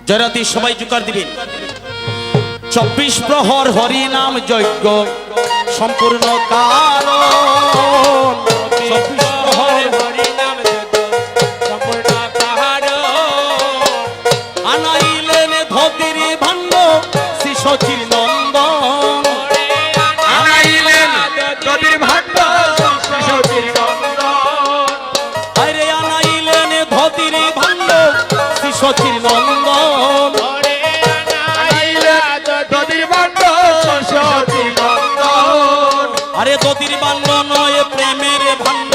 জয়রাতি সবাই জোকার দিবেন। 24 প্রহর হরি নাম যজ্ঞ সম্পূর্ণ কারণ, 24 প্রহর হরি নাম যজ্ঞ সম্পূর্ণ কারণ। আনাইলেন ধতির ভাণ্ড শ্রী সচির নন্দন, আনাইলেন ধতির ভাণ্ড শ্রী সচির নন্দন। আরে আনাইলেন ধতির ভাণ্ড শ্রী সচির নন্দন। আরে দতির ভাণ্ড নয় প্রেমের ভাণ্ড,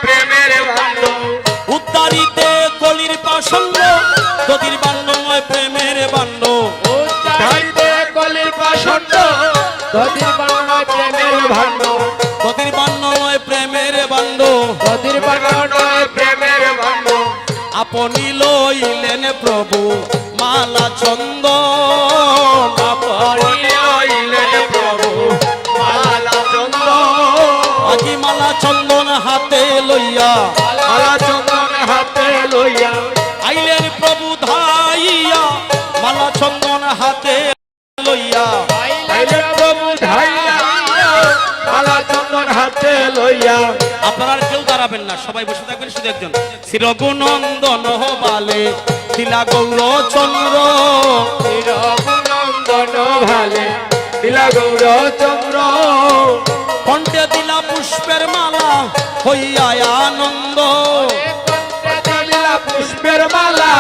প্রেমের ভাণ্ড উদ্ধারিতে কলির পাষণ্ড। দতির ভাণ্ড নয় প্রেমের ভাণ্ড, উদ্ধারিতে কলির পাষণ্ড। দতির ভাণ্ড নয় প্রেমের ভাণ্ড, দতির ভাণ্ড নয় প্রেমের ভাণ্ড। দতির ভাণ্ড নয় প্রেমের ভাণ্ড। আপনি লইলেন প্রভু মালা চন্দন, আপনি লইলেন প্রভু মালা চন্দন। আজি মালা চন্দন হাতে লইয়া, মালা চন্দন হাতে লইয়া আইলেন প্রভু ধাইয়া। মালা চন্দন হাতে লইয়া, আইলেন প্রভু ধাইয়া। মালা চন্দন হাতে লইয়া। আপনারা আর কেউ দাঁড়াবেন না, সবাই বসে থাকবেন, শুধু একজন। শ্রী রঘুনন্দন বালে দিলা গৌরচন্দ্র, রঘুনন্দন ভালে দিলা গৌরচন্দ্র। কণ্ঠে দিলা পুষ্পের মালা হইয়া আনন্দ। দিলা পুষ্পের মালা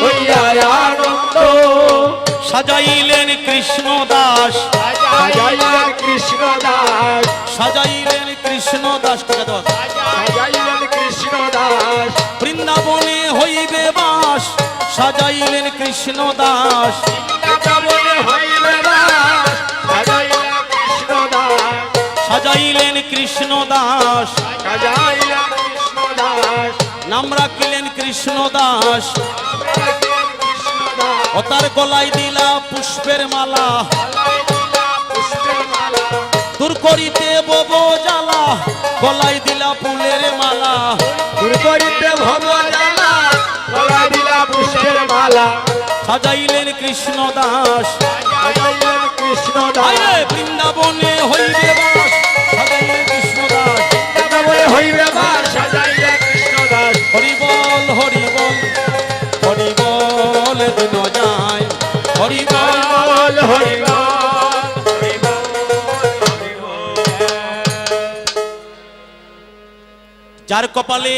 হইয়া আনন্দ। সাজাইলেন কৃষ্ণ দাস, সাজাইলেন কৃষ্ণ দাস। সাজাইলেন কৃষ্ণ দাস, সাজাইলেন কৃষ্ণ দাস। বৃন্দাবনে হইবে বাস। সাজাইলেন কৃষ্ণ দাস, বৃন্দাবনে হইবে বাস। সাজাইলেন কৃষ্ণ দাস। সাজাইলেন কৃষ্ণ দাস। সাজাইলেন কৃষ্ণ দাস। নাম রাখিলেন কৃষ্ণ দাস। কৃষ্ণ দাস। ও তার গলায় দিলা পুষ্পের মালা, পুষ্পের মালা দূর করিতে বব জ্বালা। গলায় দিলা ফুলের মালা, দূর করিতে ভব জ্বালা। গলায় দিলা পুষ্পের মালা। সাজাইলেন কৃষ্ণ দাস। সাজাইলেন কৃষ্ণ দাস। আরে বৃন্দাবনে হইবে বাস। সাজাইলেন কৃষ্ণ দাস, বৃন্দাবনে হইবে বাস। সাজাইলেন কৃষ্ণ দাস। হরি বল হরি বল, হরি বল দিন যায়। হরি বল বল হরি বল, হরি বল, হরি বল। যার কপালে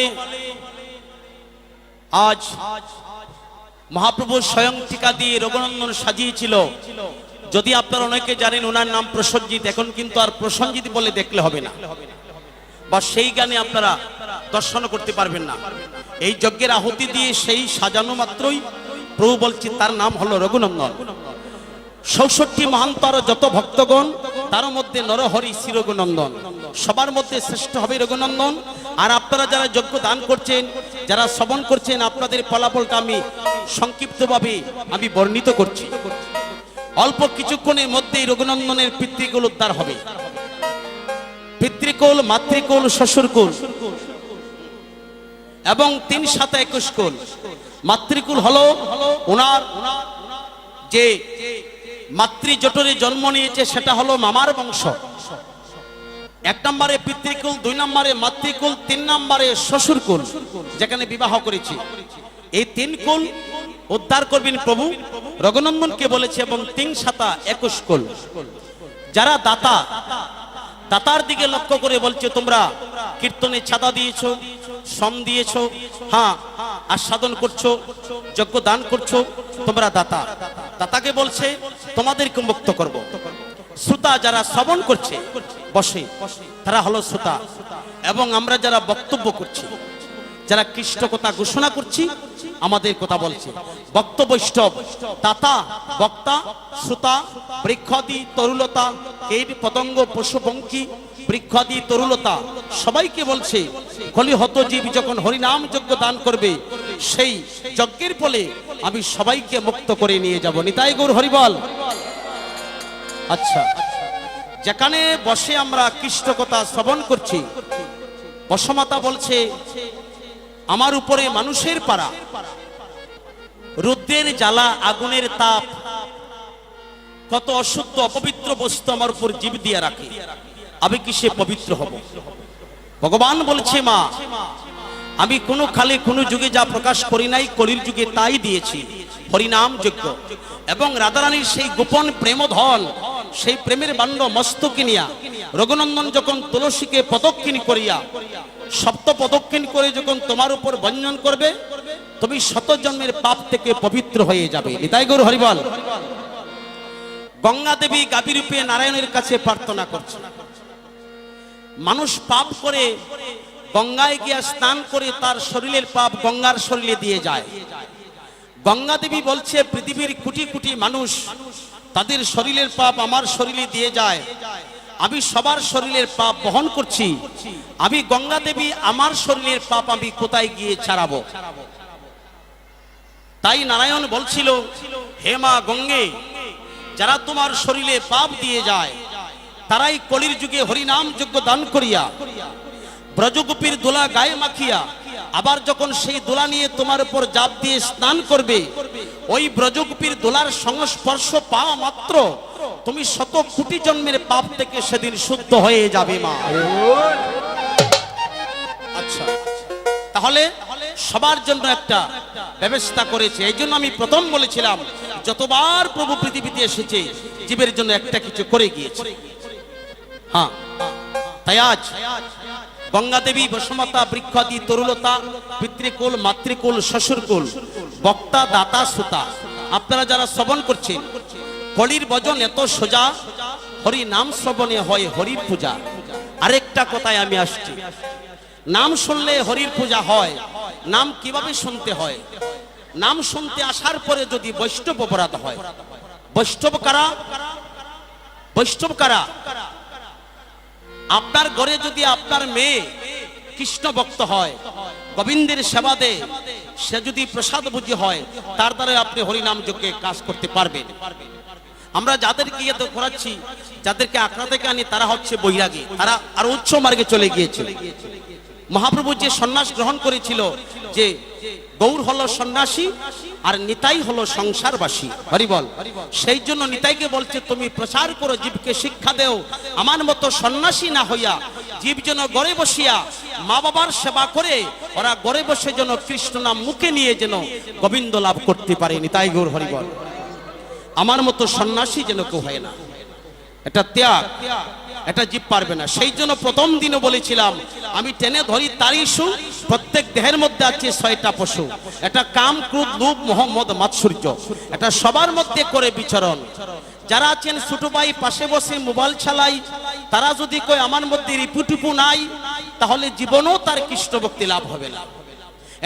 আজ মহাপ্রভু স্বয়ং টিকা দিয়ে রঘুনন্দন সাজিয়েছিল। যদি আপনারা অনেকে জানেন ওনার নাম প্রসঞ্জিৎ, এখন কিন্তু আর প্রসঞ্জিৎ বলে দেখলে হবে না, বা সেই গানে আপনারা দর্শন করতে পারবেন না। এই যজ্ঞের আহুতি দিয়ে সেই সাজানো মাত্রই প্রভু বলছি তার নাম হলো রঘুনন্দন। ৬৪ মহান্তর যত ভক্তগণ, তার মধ্যে নরহরি শ্রী রঘুনন্দন, সবার মধ্যে শ্রেষ্ঠ হবে রঘুনন্দন। আর আপনারা যারা যজ্ঞ দান করছেন, যারা শ্রবণ করছেন, আপনাদের ফলাফলটা আমি সংক্ষিপ্তভাবে আমি বর্ণিত করছি। অল্প কিছুক্ষণের মধ্যেই রঘুনন্দনের পিতৃকুল উদ্ধার হবে। পিতৃকুল, মাতৃকুল, শ্বশুরকুল এবং ৩ 7 21 কুল। মাতৃকুল হলো ওনার যে মাতৃ জঠরে জন্ম নিয়েছে, সেটা হলো মামার বংশ। ১ নম্বরে পিতৃকুল, 2 নম্বরে মাতৃকুল, 3 নম্বরে শ্বশুরকুল, যেখানে বিবাহ করেছি। এই 3 কুল উদ্ধার করবেন প্রভু রঘুনন্দনকে বলেছে, এবং ৩ 7 21 কুল। যারা দাতা, দাতার দিকে লক্ষ্য করে বলছে, তোমরা কীর্তনে চাঁদা দিয়েছো, শ্রম দিয়েছো, হ্যাঁ আস্বাদন করছো, যজ্ঞ দান করছো, তোমরা দাতা। দাতাকে বলছে তোমাদেরকে মুক্ত করব। শ্রোতা যারা শ্রবণ করছে বসে, তারা হলো শ্রোতা। এবং আমরা যারা বক্তব্য করছি, যারা কৃষ্ণ কথা ঘোষণা করছি, আমাদের কথা বলছে ভক্ত বৈষ্ণব, দাতা, বক্তা, শ্রোতা, বৃক্ষাদি তরুলতা, কীট পতঙ্গ পশুপঙ্খী, বৃক্ষাদি তরুলতা, সবাইকে বলছে কলিহত জীব যখন হরিনাম যজ্ঞ দান করবে, সেই যজ্ঞের ফলে আমি সবাইকে মুক্ত করে নিয়ে যাব। নিতাই গৌর হরিবল। আচ্ছা, যেখানে বসে আমরা কৃষ্ণ কথা শ্রবণ করছি, বসমাতা বলছে আমার উপরে মানুষের পারা, রুদ্রের জ্বালা, আগুনের তাপ, কত অশুদ্ধ অপবিত্র বস্তু আমার উপর জীব দিয়ে রাখে, আমি কি সে পবিত্র হব? ভগবান বলছে, মা আমি কোনো কালে কোনো যুগে যা প্রকাশ করি নাই, কলির যুগে তাই দিয়েছি, হরিনাম যজ্ঞ। এবং রাধারানীর সেই গোপন প্রেমধন, সেই প্রেমের বাণ্ড মস্তকে নিয়া রঘুনন্দন যখন তুলসীকে প্রদক্ষিণ করিয়া, সপ্ত প্রদক্ষিণ করে যখন তোমার উপর বঞ্জন করবে, তুমি শত জন্মের পাপ থেকে পবিত্র হয়ে যাবে। নিতাই গৌর হরিবল। গঙ্গা দেবী গাভী রূপে নারায়ণের কাছে প্রার্থনা করছে। মানুষ পাপ করে গঙ্গায় গিয়া স্নান করে তার শরীরের পাপ গঙ্গার শরীরে দিয়ে যায়। গঙ্গা দেবী বলছে, পৃথিবীর কোটি কোটি মানুষ তাদের শরীরের পাপ আমার শরীরে দিয়ে যায়, আমি সবার শরীরের পাপ বহন করছি, আমি গঙ্গা দেবী আমার শরীরের পাপ আমি কোথায় গিয়ে ছাড়াবো? তাই নারায়ণ বলছিল, হে মা গঙ্গে, যারা তোমার শরীরে পাপ দিয়ে যায় তারাই কলির যুগে হরিনাম যজ্ঞ দান করিয়া ব্রজগোপীর দোলা গায়ে মাখিয়া আবার যখন সেই দোলা নিয়ে তোমার উপর জাপ দিয়ে স্নান করবে, ওই ব্রজগোপীর দোলার সংস্পর্শ পাওয়া মাত্র তুমি শত কোটি জন্মের পাপ থেকে সেদিন শুদ্ধ হয়ে যাবে মা। আচ্ছা, তাহলে সবার জন্য একটা ব্যবস্থা করেছে। এই জন্য আমি প্রথম বলেছিলাম, যতবার প্রভু পৃথিবীতে এসেছে জীবের জন্য একটা কিছু করে গিয়েছে। হ্যাঁ, তাই আজ গঙ্গা দেবী, বসুমতা, বৃক্ষাদি, তরুলতা, পিতৃকুল, মাতৃকুল, শ্বশুরকুল, বক্তা, দাতা, সুতা, আপনারা যারা শ্রবণ করছেন, কলির বচন এত সোজা, হরি নাম শ্রবণে হয় হরির পূজা। আরেকটা কথায় আমি আসছি, নাম শুনলে হরির পূজা হয়। নাম কিভাবে শুনতে হয়? নাম শুনতে আসার পরে যদি বৈষ্ণব অপরাধ হয়, বৈষ্ণব কারা? বৈষ্ণব কারা? আপনার ঘরে যদি আপনার মেয়ে কৃষ্ণ ভক্ত হয়, গোবিন্দের সেবা দেয়, সে যদি প্রসাদ বুঝি হয়, তার দ্বারা আপনি হরিনাম যজ্ঞে কাজ করতে পারবেন। আমরা যাদেরকে ইয়ে করাচ্ছি, যাদেরকে আখড়া থেকে আনি, তারা হচ্ছে বৈরাগী, তারা আর উচ্চ মার্গে চলে গিয়েছে। মহাপ্রভু যে সন্ন্যাস গ্রহণ করেছিল, যে গৌর হলো সন্ন্যাসী আর নিতাই হলো সংসারবাসী, হরিবল। সেই জন্য নিতাইকে বলছে, তুমি প্রচার করো, জীবকে শিক্ষা দেও, আমার মতো সন্ন্যাসী না হইয়া জীব যেন ঘরে বসিয়া মা বাবার সেবা করে, ওরা ঘরে বসে যেন কৃষ্ণ নাম মুখে নিয়ে যেন গোবিন্দ লাভ করতে পারে। নিতাই গৌর হরিবল। আমার মতো সন্ন্যাসী যেন কেউ হয় না, এটা ত্যাগ, এটা জীব পারবে না। সেই জন্য প্রথম দিনও বলেছিলাম, আমি টেনে ধরি তারই সুর, প্রত্যেক দেহের মধ্যে আছে 6টা পশু, এটা কাম, ক্রোধ, লোভ, মোহ, মদ, মাৎসর্য, এটা সবার মধ্যে করে বিচরণ। যারা আছেন ছোট ভাই পাশে বসে মোবাইল চালাই, তারা যদি কয় আমার মধ্যে রিপুটিপু নাই, তাহলে জীবনেও তার কৃষ্ণ ভক্তি লাভ হবে না।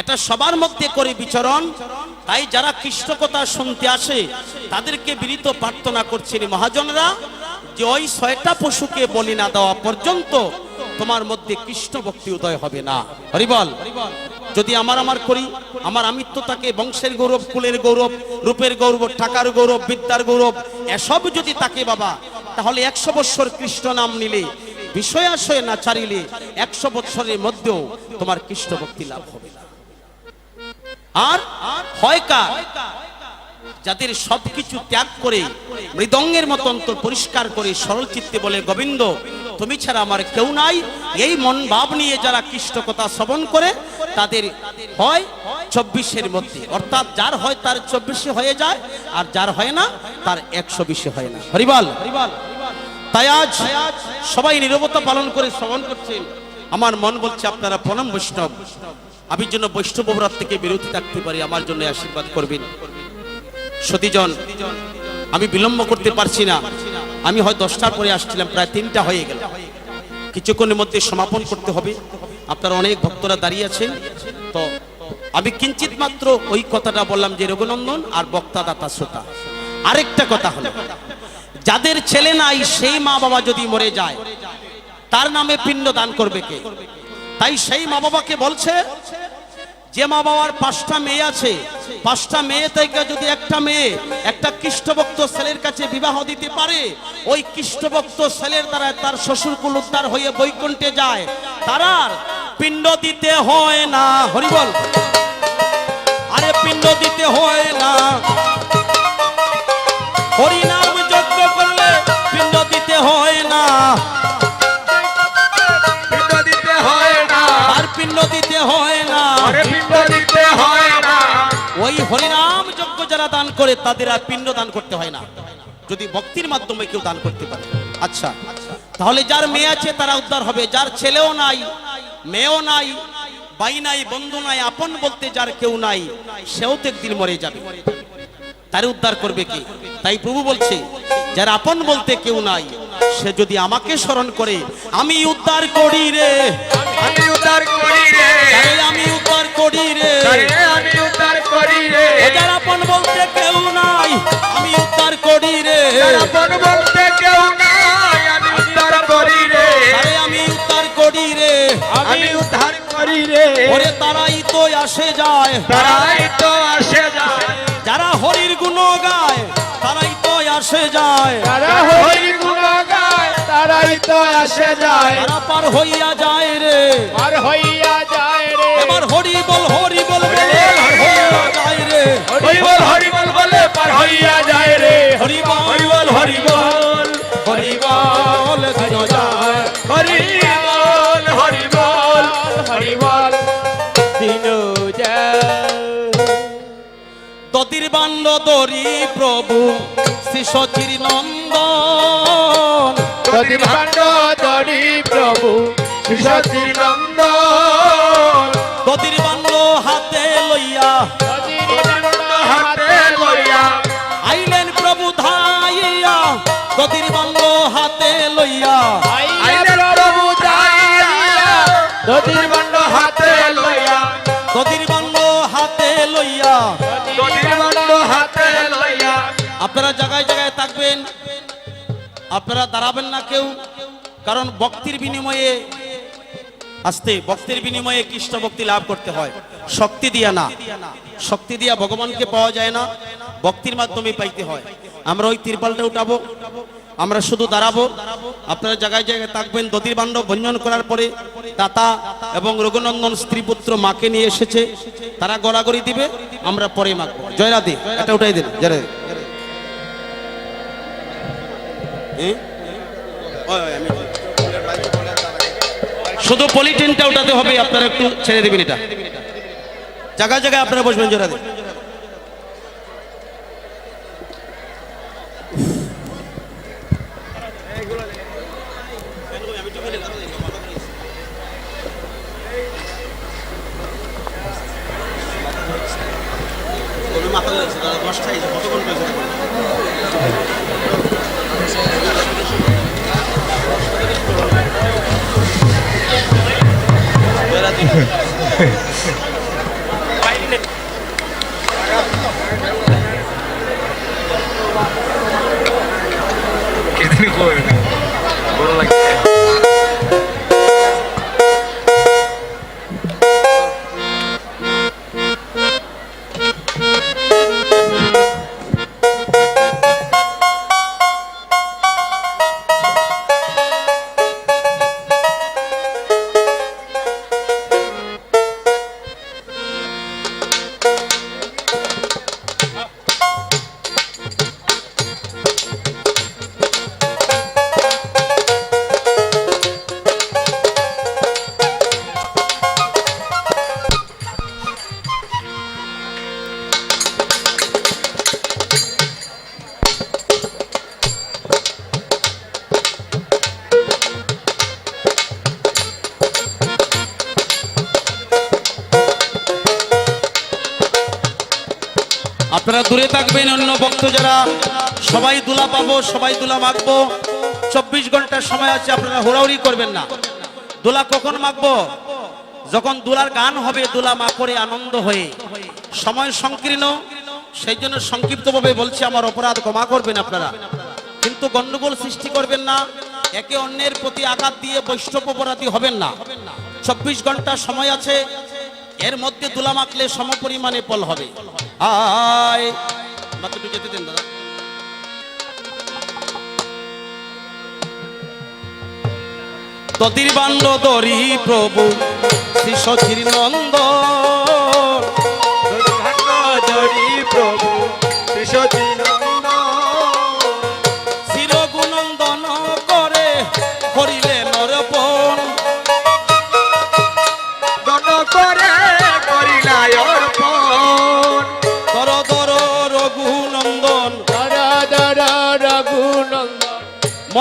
এটা সবার মধ্যে করে বিচরণ। তাই যারা কৃষ্ণ কথা শুনতে আসে তাদেরকে বিনীত প্রার্থনা করছেন, মহাজনরা, যে ওই 6টা পশুকে বলি না দেওয়া পর্যন্ত তোমার মধ্যে কৃষ্ণ ভক্তি উদয় হবে না। হরিবল। যদি আমার করি, আমার আমিত্ব থাকে, বংশের গৌরব, কুলের গৌরব, রূপের গৌরব, টাকার গৌরব, বিদ্যার গৌরব, এসব যদি থাকে বাবা, তাহলে 100 বৎসর কৃষ্ণ নাম নিলে, বিষয় আশয় না ছাড়িলে 100 বৎসরের মধ্যেও তোমার কৃষ্ণ ভক্তি লাভ হবে না। আর হয় কার? যাদের সবকিছু ত্যাগ করে মৃদঙ্গের মতো অন্তর পরিষ্কার করে সরল চিত্তে বলে, গোবিন্দ তুমি ছাড়া আমার কেউ নাই, এই মন ভাব নিয়ে যারা কৃষ্ণ কথা শ্রবণ করে, তাদের হয় 24-এর মধ্যে, অর্থাৎ যার হয় তার 24 হয়ে যায়, আর যার হয় না তার 120 হয় না। হরিবল। তাই আজ সবাই নীরবতা পালন করে শ্রবণ করছেন। আমার মন বলছে আপনারা প্রণাম বৈষ্ণব, আমি যেন বৈষ্ণব অপরাধ থেকে বিরতি থাকতে পারি, আমার জন্য আশীর্বাদ করবেন। সতীজন, আমি বিলম্ব করতে পারছি না, আমি হয় 10টার পরে আসছিলাম, প্রায় 3টা হয়ে গেল, কিছুক্ষণের মধ্যে সমাপন করতে হবে। আপনারা অনেক ভক্তরা দাঁড়িয়ে আছেন, তো আমি কিঞ্চিত মাত্র ওই কথাটা বললাম যে রঘুনন্দন আর বক্তা, দাতা, শ্রোতা। আরেকটা কথা হলো, যাদের ছেলে নাই সেই মা বাবা যদি মরে যায়, তার নামে পিণ্ড দান করবে কে? তাই সেই মা বাবাকে বলছে, যে মা বাবার 5টা মেয়ে আছে, 5টা মেয়ে থেকে যদি একটা মেয়ে একটা কৃষ্ণভক্ত ছেলের কাছে বিবাহ দিতে পারে, ওই কৃষ্ণভক্ত ছেলের দ্বারা তার শ্বশুরকুল উদ্ধার হয়ে বৈকুণ্ঠে যায়, তার পিণ্ড দিতে হয় না। হরিবল। আরে পিণ্ড দিতে হয় না, হরিনাম যজ্ঞ করলে পিণ্ড দিতে হয় না, পিণ্ড দিতে হয় না, আর পিণ্ড দিতে হয় না, আরে পিণ্ড দিতে হয় না। ওই হরিনাম যজ্ঞ যারা দান করে তাদের আর পিণ্ড দান করতে হয় না, যদি ভক্তির মাধ্যমে কেউ দান করতে পারে। আচ্ছা, তাহলে যার মেয়ে আছে তারা উদ্ধার হবে, যার ছেলেও নাই, মেয়েও নাই, ভাই নাই, বন্ধু নাই, আপন বলতে যার কেউ নাই, সেও তো একদিন মরে যাবে, তার উদ্ধার করবে কি? তাই প্রভু বলছে যার আপন বলতে কেউ নাই, সে যদি আমাকে স্মরণ করে আমি উদ্ধার করি রে, আমি উদ্ধার করি রে, তারে আমি উদ্ধার করি রে, আরে আমি উদ্ধার করি রে, যার আপন বলতে কেউ নাই আমি উদ্ধার করি রে, আপন বলতে কেউ নাই, আমি উদ্ধার করি রে, তারে আমি উদ্ধার করি রে, আমি উদ্ধার করি রে। ওরে তারাই তো আসে যায়, তারাই তো আসে যায়, যারা হরির গুণ গায় তারাই তো আসে যায়, তারা হরি গুণ গায়, তারাই তো আসে যায়, তারা পার হইয়া যায় রে, আর হইয়া যায় রে। এবার হরি বল বলে পার হইয়া যায় রে, হরি বল বলে পার হইয়া যায় রে। হরি বল হরি বল হরি বল হরি বল দিন যায়, হরি বল হরি বল হরি বল দিন যায়। দতির বান্ড দরি প্রভু শ্রী সচির নন্দন, যদি ভাণ্ড ধরি প্রভু শিশির নন্দন, দতির বান্ড হাতে লইয়া হাতে লইয়া আইলেন প্রভু ধাইয়া, দতির বান্ড হাতে লইয়া আইলেন প্রভু যাইয়া, দধির ভাণ্ড হাতে লইয়া, দতির বান্ড হাতে লইয়া। দধির ভাণ্ড হাতে লইয়া। আপনারা জায়গায় জায়গায় থাকবেন, আপনারা দাঁড়াবেন না কেউ, কারণ ভক্তির বিনিময়ে আসতে, ভক্তির বিনিময়ে কৃষ্ণ ভক্তি লাভ করতে হয়, শক্তি দিয়া না, শক্তি দিয়া ভগবানকে পাওয়া যায় না, ভক্তির মাধ্যমে পাইতে হয়। আমরা ওই তিরপালটা উঠাবো, আমরা শুধু দাঁড়াবো, আপনারা জায়গায় জায়গায় থাকবেন। দধির বাণ্ড ভঞ্জন করার পরে দাতা এবং রঘুনন্দন স্ত্রী পুত্র মাকে নিয়ে এসেছে, তারা গড়াগড়ি দিবে, আমরা পরে মাখবো। জয় রাধে, এটা উঠাই দিন। জয় রাধে। শুধু পলিটিনটা উঠাতে হবে, আপনারা একটু ছেড়ে দেবেন, এটা জায়গায় জায়গায় আপনারা বসবেন। জয় রাধে। कितनी कोई बोल लगता है। আপনারা দূরে থাকবেন, অন্য ভক্ত যারা সবাই দুলা পাবো, সবাই দুলা মাখবো। 24 ঘন্টার সময় আছে, আপনারা হুড়াহুড়ি করবেন না। দুলা কখন মাখবো? যখন দুলার গান হবে, দুলা মা করে আনন্দ হয়ে। সময় সংকীর্ণ, সেই জন্য সংক্ষিপ্তভাবে বলছি, আমার অপরাধ ক্ষমা করবেন আপনারা, কিন্তু গন্ডগোল সৃষ্টি করবেন না, একে অন্যের প্রতি আঘাত দিয়ে বৈষ্ণব অপরাধী হবেন না। 24 ঘন্টা সময় আছে, এর মধ্যে দুলা মাখলে সমপরিমাণে ফল হবে। আয় মাত্র একটু যেতে দেন দাদা। দধির বাণ্ড দরি প্রভু শ্রী সচির নন্দন,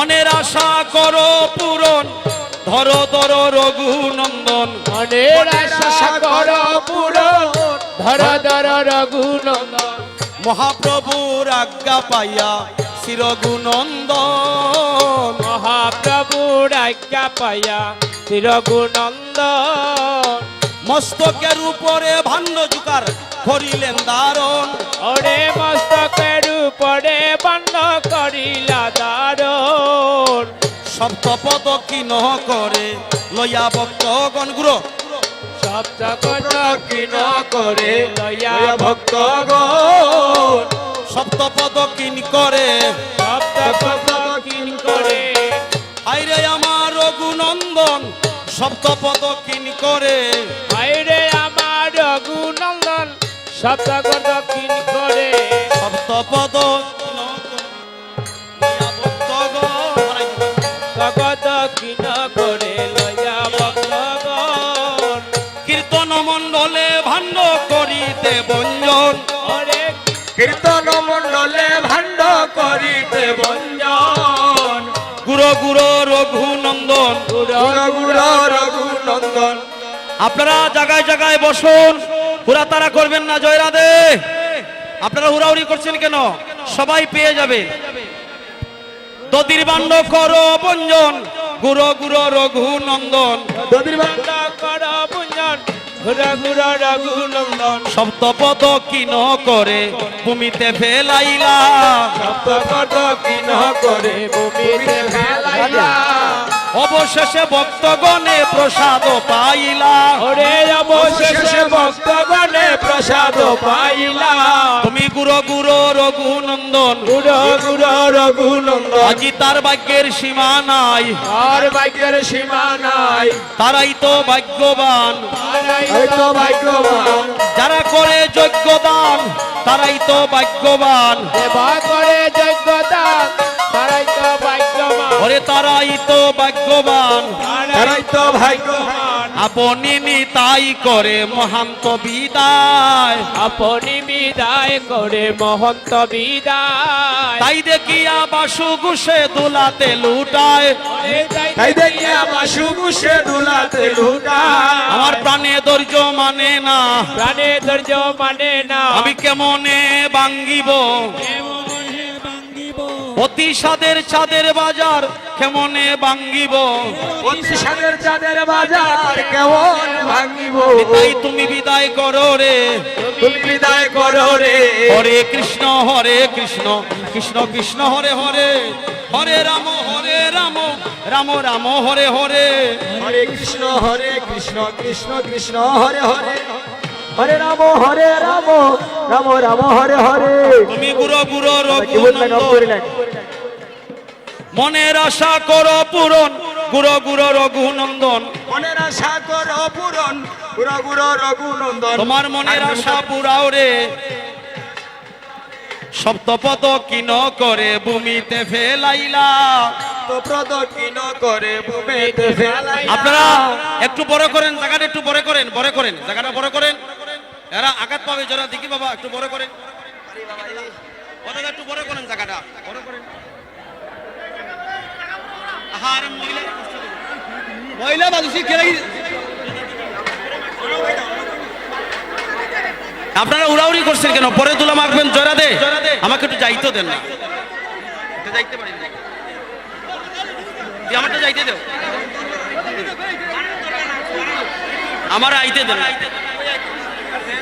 মনের আশা করো পূরণ, ধরো ধরো রঘুনন্দন। মনের আশা করো পূরণ, ধর ধর রঘুনন্দন। মহাপ্রভুর আজ্ঞা পাইয়া শ্রী রঘুনন্দন। মহাপ্রভুর আজ্ঞা পাইয়া শ্রী রঘুনন্দন। মস্তকের উপরে ভাণ্ড জুকার করিলেন দারণ। ওরে মস্তকের উপরে বন্ধ করিলা দারণ। সপ্তপদ কিন করে লইয়া ভক্তগণ গুরু। সপ্তপদ কিন করে লইয়া ভক্তগণ। সপ্তপদ কিন করে, সপ্তপদ কিন করে। হাইরে আমার রঘুনন্দন সপ্তপদ কিন করে। হায়রে আমার রঘুনন্দন সপ্তপদ কিন করে। সপ্তপদ কিন করে লইয়া ভক্তগণ। সপ্তপদ কিন করে লইয়া ভক্তগণ। কীর্তন মণ্ডলে ভাণ্ড করিতে বঞ্জন। ওরে কীর্তন মণ্ডলে ভাণ্ড করিতে বঞ্জন। গুরু গুরু রঘুনন্দন। রঘুনন্দন। আপনারা জায়গায় জায়গায় বসুন, হুড়াতাড়া করবেন না। জয় রাধে। আপনারা হুড়াহুড়ি করছেন কেন? সবাই পেয়ে যাবে। দদির বাণ্ড করো বঞ্জন, গুরু গুরু রঘুনন্দন। দদির বাণ্ড করো বঞ্জন, গুরু গুরু রঘুনন্দন। সপ্তপদ কিন করে ভূমিতে ফেলাইলা। সপ্তপদ কিন করে ভূমিতে ফেলাইলা। অবশেষে ভক্তগণে প্রসাদ পাইলা। ওরে অবশেষে ভক্তগণে প্রসাদ পাইলা। তুমি গুরু গুরু রঘুনন্দন। গুরু গুরু রঘুনন্দন। আজি তার ভাগ্যের সীমা নাই, আর ভাগ্যের সীমা নাই। তারাই তো ভাগ্যবান। এই তো ভাগ্যবান। যারা করে যজ্ঞ দান তারাই তো ভাগ্যবান। সেবা করে যোগ্যতা তারাই তো ভাগ্যবান। ওরে তারাই তো ভাগ্যবান। তারাই তো ভাগ্যবান। আপনি নিতাই করে মহান্ত বিদায়। আপনি বিদায় করে মহন্ত বিদায়। তাই দেখিয়া বাসু ঘুষে দুলাতে লুটায়। তাই দেখিয়া বাসু ঘুষে দুলাতে লুটায়। আমার প্রাণে ধৈর্য মানে না, প্রাণে ধৈর্য মানে না। আমি কেমনে ভাঙ্গিব। অতি সাদের চাঁদের বাজার কেমনে ভাঙ্গিব। অতি সাদের চাঁদের বাজার কেমন ভাঙিব। তাই তুমি বিদায় করো রে, তুমি বিদায় করো রে। হরে কৃষ্ণ কৃষ্ণ কৃষ্ণ হরে হরে, হরে রাম রাম রাম হরে হরে। হরে কৃষ্ণ কৃষ্ণ কৃষ্ণ হরে হরে। হরে রাম রাম রাম হরে হরে। তুমি গুরু গুরু রঘুনন্দন। মনের আশা করো পূরণ, গুরু গুরু রঘুনন্দন। মনের আশা করো পূরণ, গুরু গুরু রঘুনন্দন। তোমার মনের আশা পুরাও রে। সপ্তপদ কিন করে ভূমিতে ফেলাইলা। সপ্তপদ কিন করে ভূমিতে ফেলাইলা। আপনারা একটু বড় করেন জায়গাটা, একটু বড় করেন জায়গাটা বড় করেন। এরা আঘাত পাবে যারা, দেখি বাবা একটু বড় করেন। একটু বড় করেন জায়গাটা, বড় করেন। আহার মহিলা বাদুসি কেরাই। আপনারা উড়াউড়ি করছেন কেন? পরে তুলা মাখবেন। জয়রা দে, আমাকে একটু যাইতে দেন না। যাইতে পারি না, আমারটা যাইতে দেও, আমার আইতে দেন।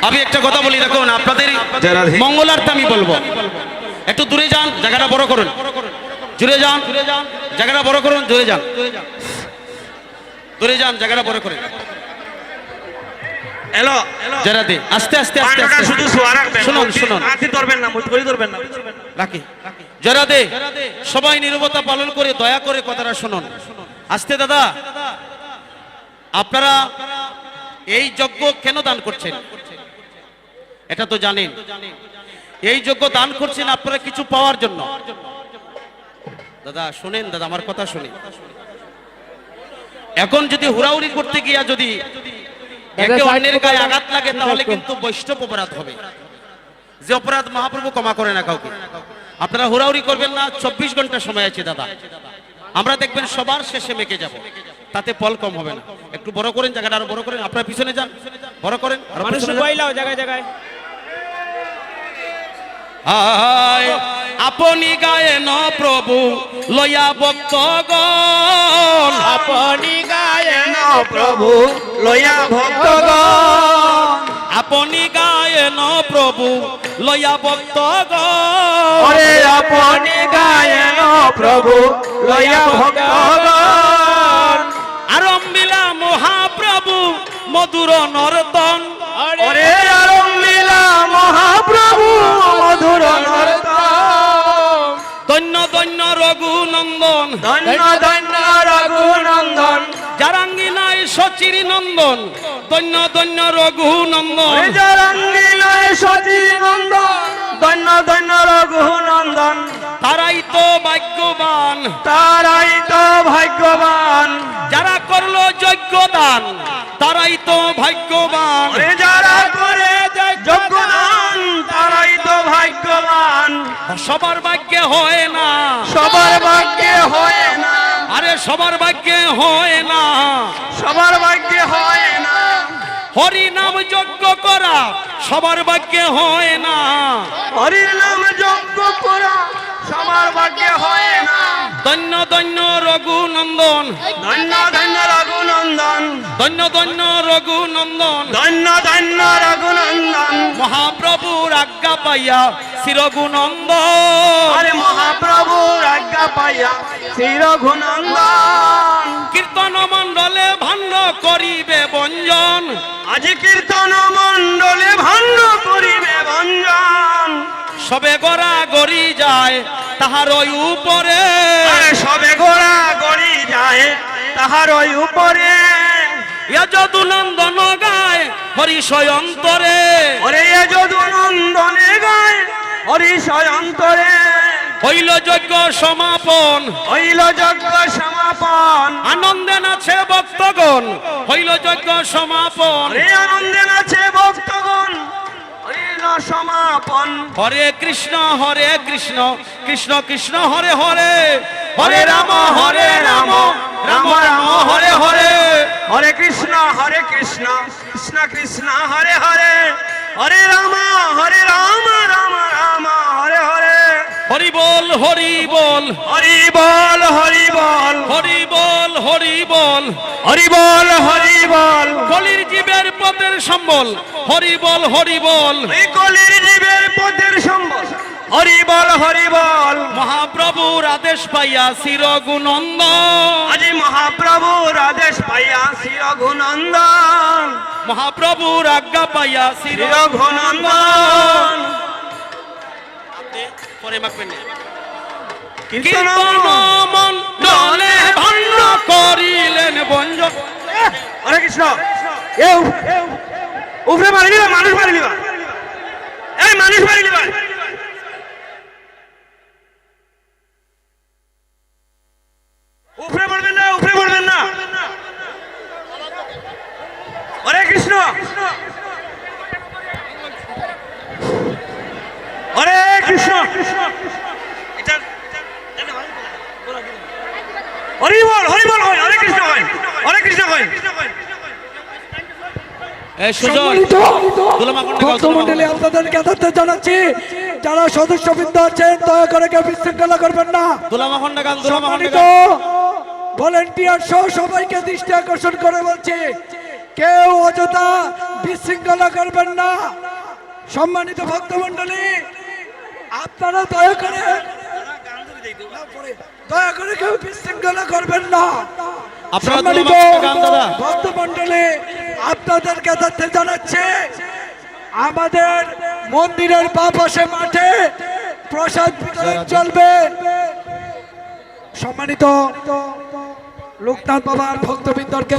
আমি একটা কথা বলি, দেখুন আপনাদের মঙ্গলার্থে আমি বলবো, একটু দূরে যান, জায়গাটা বড় করুন। জুড়ে যান, জায়গাটা বড় করুন। দূরে যান, জায়গাটা বড় করুন। হ্যালো জয়রাধে। আস্তে আস্তে আস্তে আস্তে শুধু সোয়া রাখবেন, শুনুন শুনুন, হাতি ধরবেন না, মুঠি ধরবেন না। রাখি জয়রাধে। সবাই নীরবতা পালন করে দয়া করে কথাটা শুনুন। আস্তে দাদা, আপনারা এই যজ্ঞ কেন দান করছেন এটা তো জানেন। এই যজ্ঞ দান করছেন আপনারা কিছু পাওয়ার জন্য। দাদা শুনেন, দাদা আমার কথা শুনেন। এখন যদি হুড়াহুড়ি করতে গিয়া যদি একে অন্যের গায়ে আঘাত লাগে তাহলে কিন্তু বৈষ্ণব অপরাধ হবে, যে অপরাধ মহাপ্রভু ক্ষমা করে না কাউকে। আপনারা হুড়াহুড়ি করবেন না, 24 ঘন্টা সময় আছে দাদা। আমরা দেখবেন সবার শেষে মেকে যাব, তাতে ফল কম হবে না। একটু বড় করেন জায়গাটা, আরো বড় করেন, আপনার পিছনে যান, বড় করেন, আরো মানুষ পিছনে যান। কইলাও জায়গায় জায়গায়। আয় আপনি গায়েন প্রভু লয়া ভক্তগণ, আপনি গায়েন প্রভু লয়া ভক্তগণ, আপনি গায়েন প্রভু লয়া ভক্তগণ, ওরে আপনি গায়েন প্রভু লয়া ভক্তগণ, আরম্ভিলা মহাপ্রভু মধুর নর্তন, ওরে আরম্ভিলা মহাপ্রভু মধুর নর্তন, ধন্য ধন্য রঘুনন্দন, ধন্য ধন্য রঘুনন্দন, জারাঙ্গিনায় সচির নন্দন, ধন্য ধন্য রঘুনন্দন, জরাঙ্গিলয় সতী নন্দন, ধন্য ধন্য রঘুনন্দন, তারাই তো ভাগ্যবান তারাই তো ভাগ্যবান, যারা করলো যজ্ঞ দান, তারাই তো ভাগ্যবান, ওরে যারা করে যজ্ঞদান তারাই তো ভাগ্যবান, সবার ভাগ্যে হয় না, সবার ভাগ্যে হয় না, আরে সবার ভাগ্যে হয় না, সবার ভাগ্যে হয় না, হরি নাম যজ্ঞ করা সবার ভাগ্যে হয় না, হরির নাম যজ্ঞ করা সবার ভাগ্যে হয় না, ধন্য ধন্য রঘুনন্দন, ধন্য ধন্য রঘুনন্দন, ধন্য ধন্য রঘুনন্দন, ধন্য ধন্য রঘুনন্দন, মহাপ্রভুর আজ্ঞা পাইয়া শিরঘুনন্দন, আরে মহাপ্রভুর আজ্ঞা পাইয়া শ্রী রঘুনন্দন, কীর্তন মণ্ডলে ভাণ্ড করিবে বঞ্জন, আজ কীর্তন মণ্ডলে ভাণ্ড করিবে ভঞ্জন, সবে গড়া গড়ি যায় তাহার ওই উপরে, আরে সবে গোড়া গড়ি যায় তাহার ওই উপরে, যদু নন্দন গায় হরিষয় অন্তরে, ওরে এ যদু নন্দনে গায় হরিষয় অন্তরে, হইল যজ্ঞ সমাপন, হইল যজ্ঞ সমাপন, আনন্দে নাচে ভক্তগণ, হইল যজ্ঞ সমাপন, রে আনন্দে নাচে ভক্তগণ, হইল সমাপন, হরে কৃষ্ণ কৃষ্ণ কৃষ্ণ হরে হরে, হরে রাম রাম রাম রাম হরে হরে, হরে কৃষ্ণ কৃষ্ণ কৃষ্ণ হরে হরে, হরে রাম রাম রাম হরে হরে, হরি বল হরি বল, হরি বল হরি বল, হরি বল হরি বল, হরি বল হরি বল, কলির জীবের পথের সম্বল, হরি বল হরি বল, এই কলির জীবের পথের সম্বল, হরি বল হরি বল, মহাপ্রভুর আদেশ পাইয়া শিরঘুনন্দন, আজি মহাপ্রভুর আদেশ পাইয়া শ্রী রঘুনন্দন, মহাপ্রভুর আজ্ঞা পাইয়া শ্রী রঘুনন্দন, পরে মাখবেন না। কীর্তন কীর্তন মণ্ডলে ভাণ্ড করিলেন বঞ্জন, হরে কৃষ্ণ, উপরে মারি নিবা, মানুষ মারি নিবা, এই মানুষ মারি নিবা, উপরে পড়বেন না, উপরে পড়বেন না, হরে কৃষ্ণ, হরে কৃষ্ণ, হরি বল হয়, হরে কৃষ্ণ হয়, হরে কৃষ্ণ হয়, এই সুজন ভক্তমন্ডলী আপনাদেরকে যথার্থ জানাচ্ছি, যারা সদস্যবৃন্দ আছেন দয়া করে কেউ বিশৃঙ্খলা করবেন না। দুলামাখন্ডা গান, সম্মানিত ভলেন্টিয়ার সহ সবাইকে দৃষ্টি আকর্ষণ করে বলছি, কেউ অযথা বিশৃঙ্খলা করবেন না। সম্মানিত ভক্তমন্ডলী আপনারা দয়া করে কেউ বিশৃঙ্খলা করবেন না। আপনারা সম্মানিত দুলামাখন্ডা গান দাদা। ভক্তমন্ডলী আপনাদেরকে তথ্য জানাচ্ছে, আমাদের মন্দিরের বাঁ পাশে মাঠে প্রসাদ বিতরণ চলবে। সম্মানিত লোকনাথ বাবার ভক্তবৃন্দকে